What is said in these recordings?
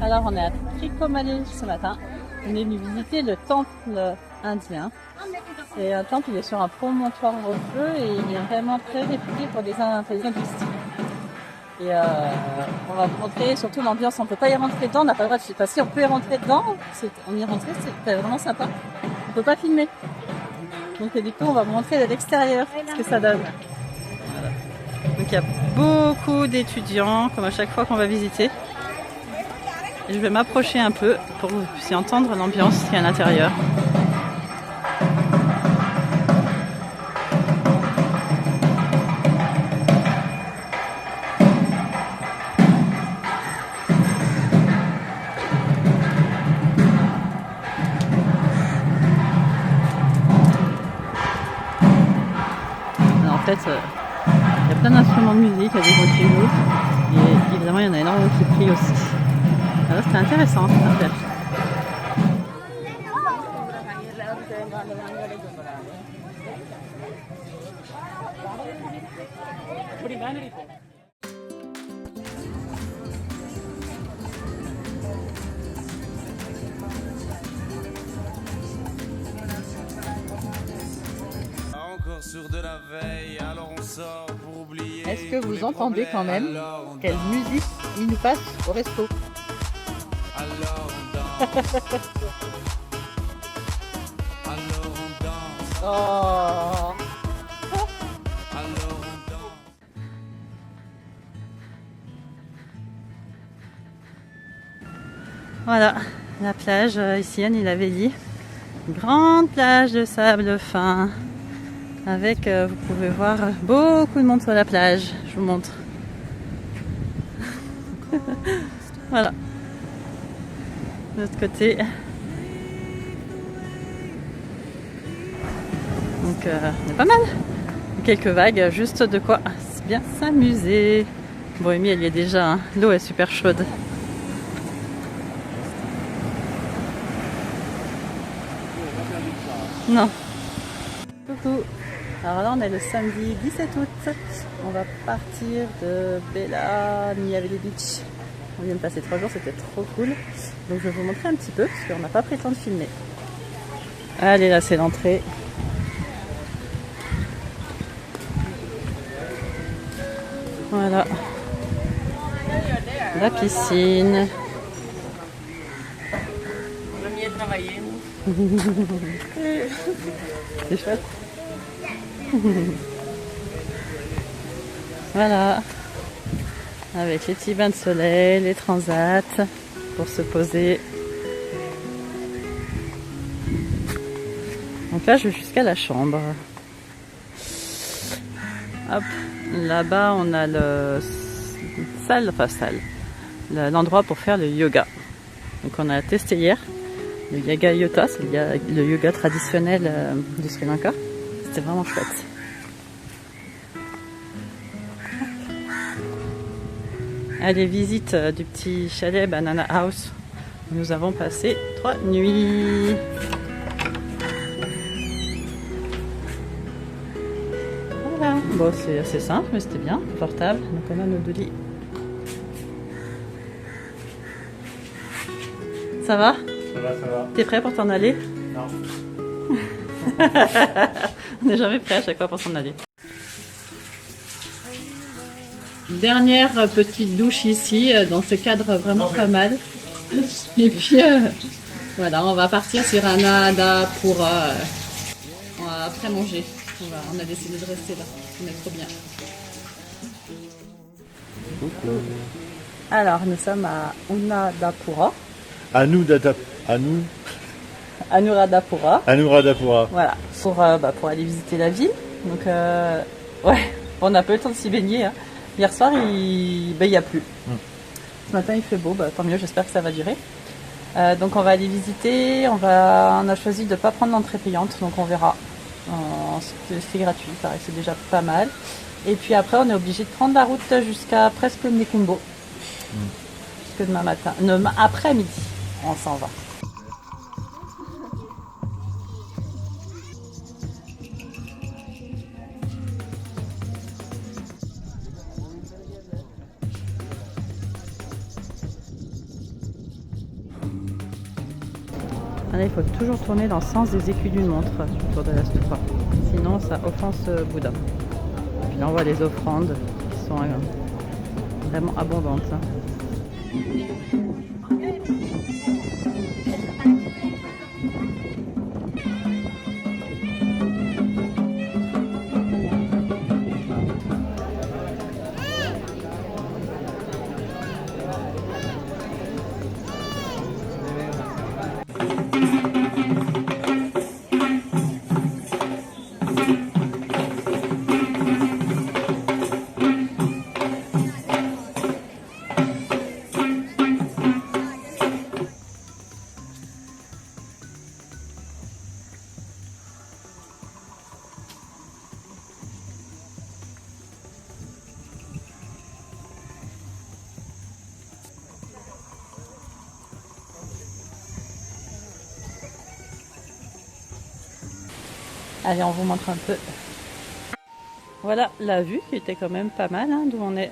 Alors on est à Tricomalee ce matin. On est venu visiter le temple indien. C'est un temple, il est sur un promontoire rocheux et il est vraiment très réputé pour des linguistiques. Et on va vous montrer surtout l'ambiance, on peut pas y rentrer dedans, on n'a pas le droit de... Enfin si on peut y rentrer dedans, on y est rentré, c'était vraiment sympa. On peut pas filmer. Donc du coup on va vous montrer de l'extérieur ce que ça donne. Voilà. Donc il y a beaucoup d'étudiants, comme à chaque fois qu'on va visiter. Et je vais m'approcher un peu pour que vous puissiez entendre l'ambiance qu'il y a à l'intérieur. Alors en fait, il y a plein d'instruments de musique, il y a des motifs et évidemment il y en a énormément qui prient aussi. Alors c'était intéressant à faire. Est-ce que vous entendez quand même quelle musique il nous passe au resto? Oh. Voilà, la plage, ici Anne il avait dit, une grande plage de sable fin, avec, vous pouvez voir, beaucoup de monde sur la plage, je vous montre. Voilà, de l'autre côté. Donc, on est pas mal. Quelques vagues, juste de quoi bien s'amuser. Bon, Amy, elle y est déjà, hein. L'eau est super chaude. Non. Coucou. Alors là, on est le samedi 17 août. On va partir de Bella Niaveli Beach. On vient de passer 3 jours, c'était trop cool. Donc je vais vous montrer un petit peu, parce qu'on n'a pas pris le temps de filmer. Allez, là, c'est l'entrée. Voilà. La piscine. C'est chouette. Voilà. Avec les petits bains de soleil, les transats pour se poser. Donc là, je vais jusqu'à la chambre. Hop. Là-bas, on a l'endroit pour faire le yoga. Donc on a testé hier le Yoga Yota, c'est le yoga traditionnel du Sri Lanka. C'était vraiment chouette. Allez, visite du petit chalet Banana House où nous avons passé 3 nuits. Voilà. Bon, c'est assez simple, mais c'était bien, confortable. Donc on a nos 2 lits. Ça va? Ça va, ça va. T'es prêt pour t'en aller? Non. On n'est jamais prêt à chaque fois pour s'en aller. Dernière petite douche ici, dans ce cadre vraiment pas mal. Et puis voilà, on va partir sur un nada pour après manger. On a décidé de rester là, on est trop bien. Alors nous sommes à Anuradhapura. Anuradhapura. Voilà, pour aller visiter la ville. Donc ouais, on n'a pas eu le temps de s'y baigner. Hein. Hier soir, il y a plu. Ce matin, il fait beau, tant mieux, j'espère que ça va durer. Donc on va aller visiter, on a choisi de ne pas prendre l'entrée payante, donc on verra. C'est gratuit, il paraît que c'est déjà pas mal. Et puis après, on est obligé de prendre la route jusqu'à presque Nekumbo. Jusque demain matin, après-midi, on s'en va. Là, il faut toujours tourner dans le sens des aiguilles d'une montre autour de la stupa. Sinon, ça offense Bouddha. Puis là, on voit les offrandes qui sont vraiment abondantes. Allez, on vous montre un peu. Voilà la vue qui était quand même pas mal, hein, d'où on est.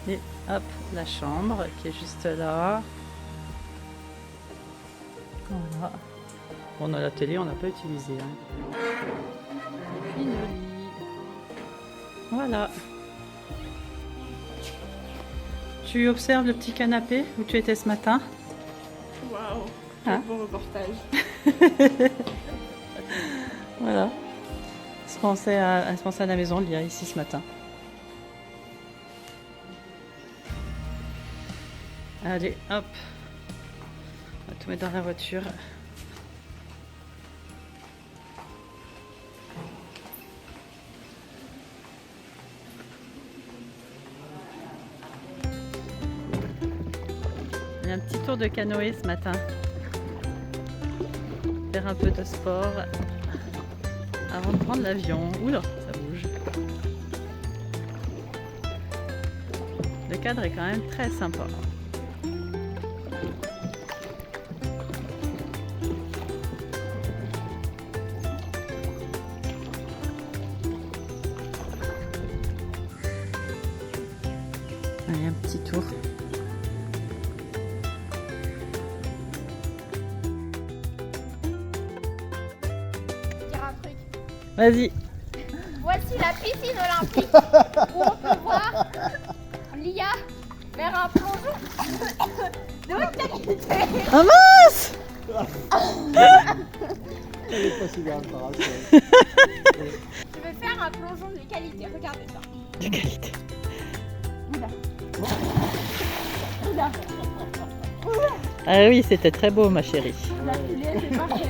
Et hop, la chambre qui est juste là. Voilà. Bon, on a la télé, on n'a pas utilisé. Hein. Et puis le lit. Voilà. Tu observes le petit canapé où tu étais ce matin? Waouh, Hein? bon reportage. Voilà. Elle se pensait à la maison, il y a ici ce matin. Allez, hop. On va tout mettre dans la voiture. Il y a un petit tour de canoë ce matin. Faire un peu de sport avant de prendre l'avion. Oula, ça bouge. Le cadre est quand même très sympa. Allez, un petit tour. Vas-y. Voici la piscine olympique où on peut voir l'IA faire un plongeon de haute qualité. Ah mince! Elle est pas si grave, par Je vais faire un plongeon de qualité, regardez ça. De qualité. Oula. Ah oui, c'était très beau, ma chérie. La foulée, c'est parfait.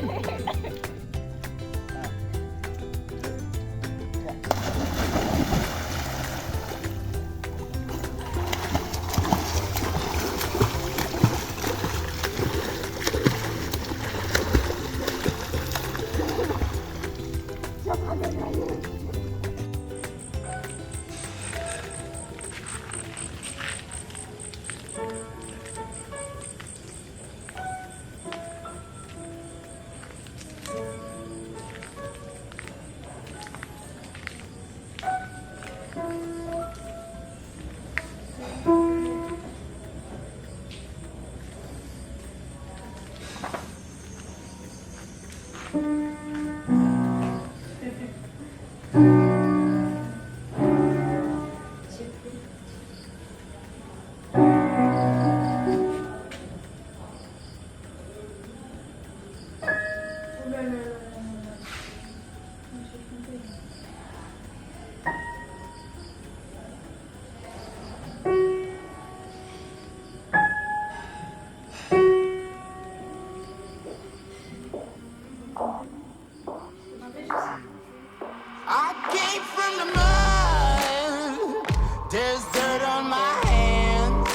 I came from the mud. There's dirt on my hands.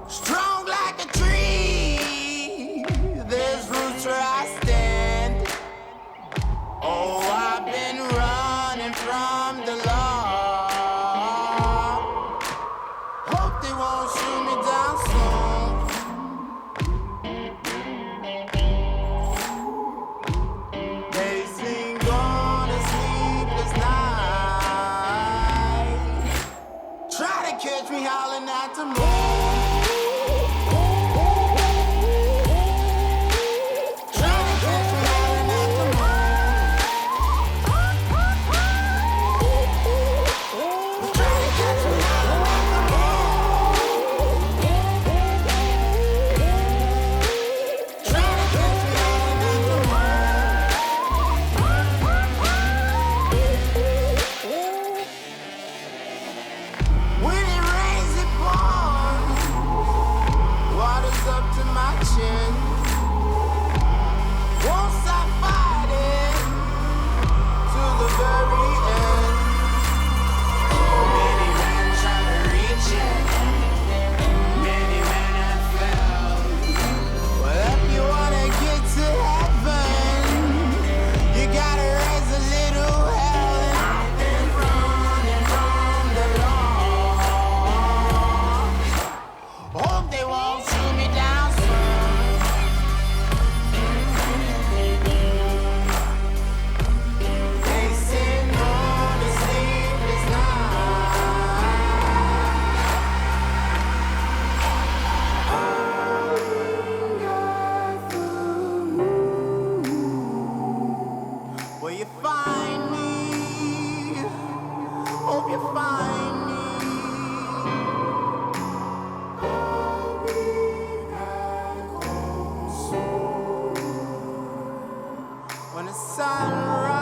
Strong like a tree. There's roots where I stand. Oh, I've been running from the law. Hope they won't shoot me down soon. They sing on a sleepless night. you find me. Hope you find me. When the sun rises.